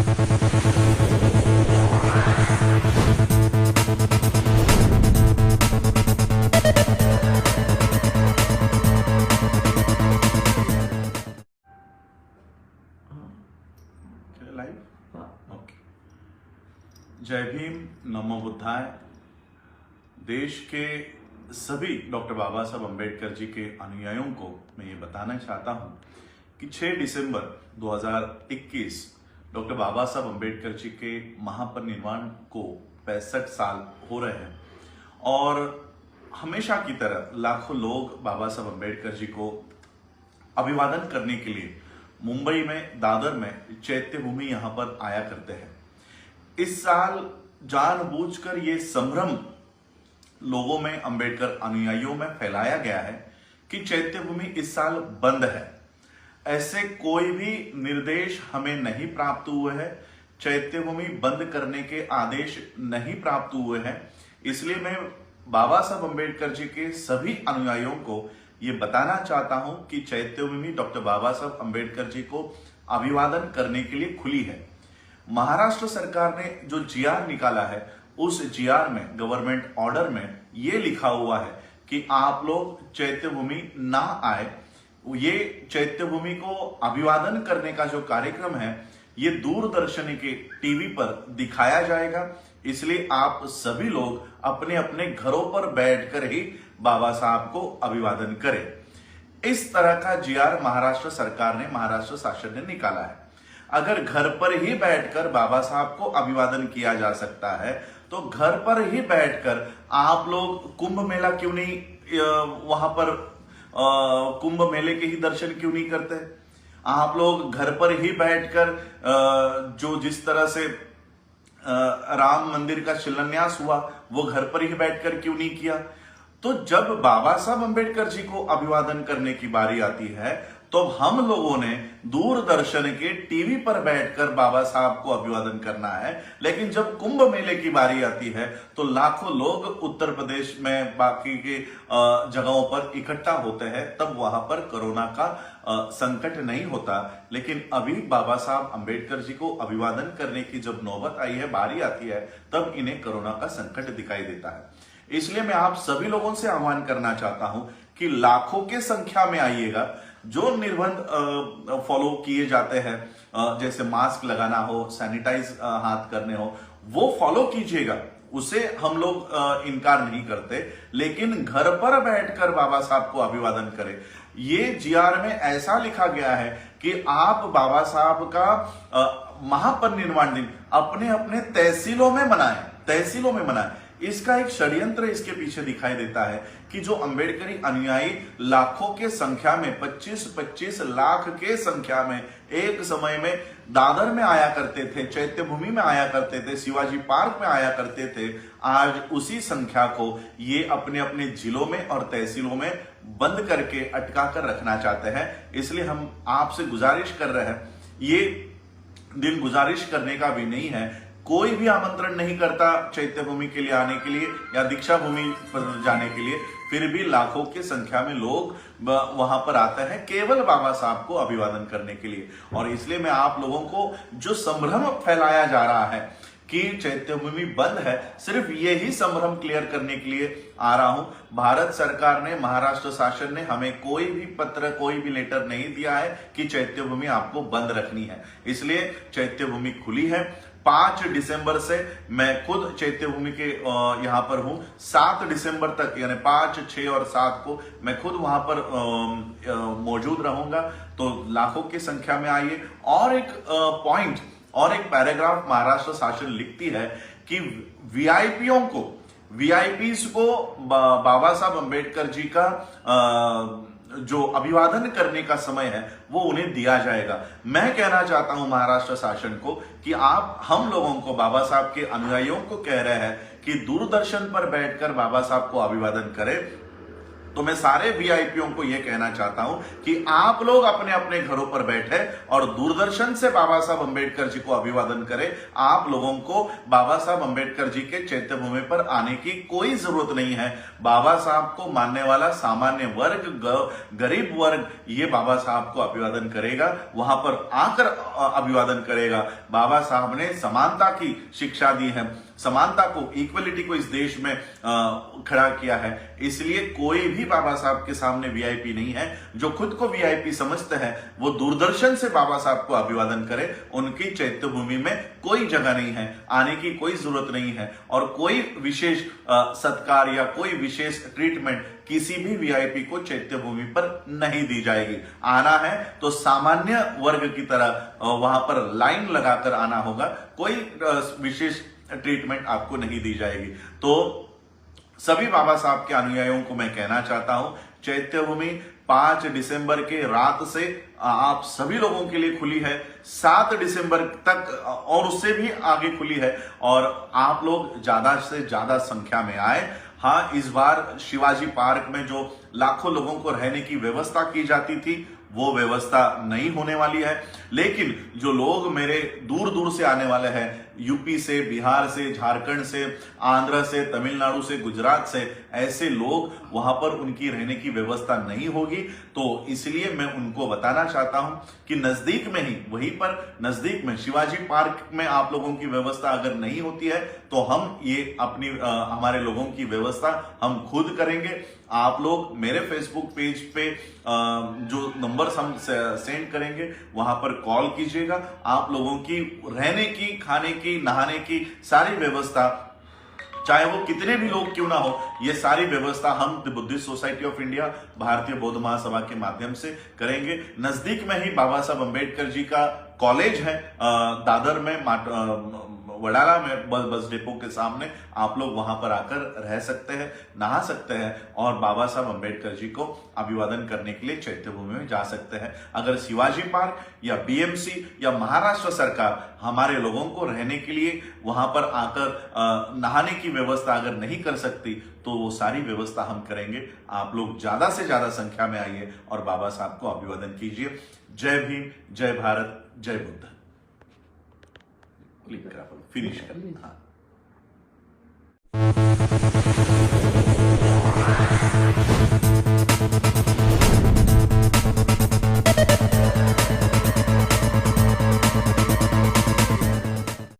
Live okay. जय भीम, नमो बुद्धाय। देश के सभी डॉक्टर बाबा साहब अम्बेडकर जी के अनुयायियों को मैं ये बताना चाहता हूं कि 6 दिसंबर 2021 डॉक्टर बाबा साहब अम्बेडकर जी के महापरिनिर्वाण को 65 साल हो रहे हैं और हमेशा की तरह लाखों लोग बाबा साहब अम्बेडकर जी को अभिवादन करने के लिए मुंबई में दादर में चैत्य भूमि यहां पर आया करते हैं। इस साल जानबूझकर ये संभ्रम लोगों में, अंबेडकर अनुयायियों में फैलाया गया है कि चैत्य भूमि इस साल बंद है। ऐसे कोई भी निर्देश हमें नहीं प्राप्त हुए हैं, चैत्य भूमि बंद करने के आदेश नहीं प्राप्त हुए हैं। इसलिए मैं बाबा साहब अम्बेडकर जी के सभी अनुयायियों को ये बताना चाहता हूं कि चैत्य भूमि डॉक्टर बाबा साहब अम्बेडकर जी को अभिवादन करने के लिए खुली है। महाराष्ट्र सरकार ने जो जीआर निकाला है, उस जीआर में, गवर्नमेंट ऑर्डर में ये लिखा हुआ है कि आप लोग चैत्य भूमि ना आए। ये चैत्य भूमि को अभिवादन करने का जो कार्यक्रम है, ये दूरदर्शन के टीवी पर दिखाया जाएगा। इसलिए आप सभी लोग अपने अपने घरों पर बैठकर ही बाबा साहब को अभिवादन करें। इस तरह का जीआर महाराष्ट्र सरकार ने, महाराष्ट्र शासन ने निकाला है। अगर घर पर ही बैठकर बाबा साहब को अभिवादन किया जा सकता है, तो घर पर ही बैठकर आप लोग कुंभ मेला क्यों नहीं, वहां पर कुंभ मेले के ही दर्शन क्यों नहीं करते? आप लोग घर पर ही बैठकर जो जिस तरह से राम मंदिर का शिलान्यास हुआ, वो घर पर ही बैठकर क्यों नहीं किया? तो जब बाबा साहब अम्बेडकर जी को अभिवादन करने की बारी आती है, तो हम लोगों ने दूरदर्शन के टीवी पर बैठकर बाबा साहब को अभिवादन करना है। लेकिन जब कुंभ मेले की बारी आती है, तो लाखों लोग उत्तर प्रदेश में, बाकी के जगहों पर इकट्ठा होते हैं, तब वहां पर कोरोना का संकट नहीं होता। लेकिन अभी बाबा साहब अम्बेडकर जी को अभिवादन करने की जब नौबत आई है, बारी आती है, तब इन्हें कोरोना का संकट दिखाई देता है। इसलिए मैं आप सभी लोगों से आह्वान करना चाहता हूं कि लाखों के संख्या में आइएगा। जो निर्बंध फॉलो किए जाते हैं, जैसे मास्क लगाना हो, सैनिटाइज हाथ करने हो, वो फॉलो कीजिएगा। उसे हम लोग इनकार नहीं करते, लेकिन घर पर बैठकर बाबा साहब को अभिवादन करें। ये जीआर में ऐसा लिखा गया है कि आप बाबा साहब का महापरिनिर्वाण दिन अपने अपने तहसीलों में मनाएं, तहसीलों में मनाएं। इसका एक षड्यंत्र इसके पीछे दिखाई देता है कि जो अंबेडकरी अनुयायी लाखों के संख्या में, 25-25 लाख के संख्या में एक समय में दादर में आया करते थे, चैत्य भूमि में आया करते थे, शिवाजी पार्क में आया करते थे, आज उसी संख्या को ये अपने अपने जिलों में और तहसीलों में बंद करके अटका कर रखना चाहते हैं। इसलिए हम आपसे गुजारिश कर रहे हैं, ये दिन गुजारिश करने का भी नहीं है। कोई भी आमंत्रण नहीं करता चैत्य भूमि के लिए आने के लिए या दीक्षा भूमि पर जाने के लिए, फिर भी लाखों की संख्या में लोग वहां पर आते हैं केवल बाबा साहब को अभिवादन करने के लिए। और इसलिए मैं आप लोगों को जो संभ्रम फैलाया जा रहा है कि चैत्य भूमि बंद है, सिर्फ यही संभ्रम क्लियर करने के लिए आ रहा हूं। भारत सरकार ने, महाराष्ट्र शासन ने हमें कोई भी पत्र, कोई भी लेटर नहीं दिया है कि चैत्य भूमि आपको बंद रखनी है। इसलिए चैत्य भूमि खुली है। 5 दिसंबर से मैं खुद चैत्य भूमि के यहां पर हूं। 7 दिसंबर तक, यानी 5, 6 और 7 को मैं खुद वहां पर मौजूद रहूंगा। तो लाखों की संख्या में आइए। और एक पॉइंट और एक पैराग्राफ महाराष्ट्र शासन लिखती है कि वीआईपीज को बाबा साहब अम्बेडकर जी का जो अभिवादन करने का समय है, वो उन्हें दिया जाएगा। मैं कहना चाहता हूं महाराष्ट्र शासन को कि आप हम लोगों को, बाबा साहब के अनुयायियों को कह रहे हैं कि दूरदर्शन पर बैठकर बाबा साहब को अभिवादन करें। तो मैं सारे वीआईपीओ को यह कहना चाहता हूं कि आप लोग अपने अपने घरों पर बैठे और दूरदर्शन से बाबा साहब अंबेडकर जी को अभिवादन करें। आप लोगों को बाबा साहब अंबेडकर जी के चैत्य भूमि पर आने की कोई जरूरत नहीं है। बाबा साहब को मानने वाला सामान्य वर्ग, गरीब वर्ग, ये बाबा साहब को अभिवादन करेगा, वहां पर आकर अभिवादन करेगा। बाबा साहब ने समानता की शिक्षा दी है, समानता को, इक्वलिटी को इस देश में खड़ा किया है। इसलिए कोई भी बाबा साहब के सामने वीआईपी नहीं है। जो खुद को वीआईपी समझते हैं वो दूरदर्शन से बाबा साहब को अभिवादन करें। उनकी चैत्य भूमि में कोई जगह नहीं है, आने की कोई जरूरत नहीं है और कोई विशेष सत्कार या कोई विशेष ट्रीटमेंट किसी भी वीआईपी को चैत्य भूमि पर नहीं दी जाएगी। आना है तो सामान्य वर्ग की तरह वहां पर लाइन लगाकर आना होगा, कोई विशेष ट्रीटमेंट आपको नहीं दी जाएगी। तो सभी बाबा साहब के अनुयायियों को मैं कहना चाहता हूं, चैत्य भूमि 5 दिसंबर के रात से आप सभी लोगों के लिए खुली है, 7 दिसंबर तक और उससे भी आगे खुली है और आप लोग ज्यादा से ज्यादा संख्या में आए। हाँ, इस बार शिवाजी पार्क में जो लाखों लोगों को रहने की व्यवस्था की जाती थी वो व्यवस्था नहीं होने वाली है, लेकिन जो लोग मेरे दूर दूर से आने वाले हैं, यूपी से, बिहार से, झारखंड से, आंध्र से, तमिलनाडु से, गुजरात से, ऐसे लोग वहां पर उनकी रहने की व्यवस्था नहीं होगी। तो इसलिए मैं उनको बताना चाहता हूं कि नजदीक में ही, वहीं पर नजदीक में शिवाजी पार्क में आप लोगों की व्यवस्था अगर नहीं होती है तो हम ये अपनी हमारे लोगों की व्यवस्था हम खुद करेंगे। आप लोग मेरे फेसबुक पेज पे जो नंबर हम सेंड करेंगे वहां पर कॉल कीजिएगा। आप लोगों की रहने की, खाने की, नहाने की सारी व्यवस्था, चाहे वो कितने भी लोग क्यों ना हो, ये सारी व्यवस्था हम the Buddhist society of India, भारतीय बौद्ध महासभा के माध्यम से करेंगे। नजदीक में ही बाबा साहब अंबेडकर जी का कॉलेज है, दादर में, वडाला में, बस डिपो के सामने। आप लोग वहां पर आकर रह सकते हैं, नहा सकते हैं और बाबा साहब अंबेडकर जी को अभिवादन करने के लिए चैत्य भूमि में जा सकते हैं। अगर शिवाजी पार्क या बीएमसी या महाराष्ट्र सरकार हमारे लोगों को रहने के लिए वहां पर आकर नहाने की व्यवस्था अगर नहीं कर सकती तो वो सारी व्यवस्था हम करेंगे। आप लोग ज्यादा से ज्यादा संख्या में आइए और बाबा साहब को अभिवादन कीजिए। जय भीम, जय भारत, जय बुद्ध। क्लिक करा, फिनिश कर। हाँ।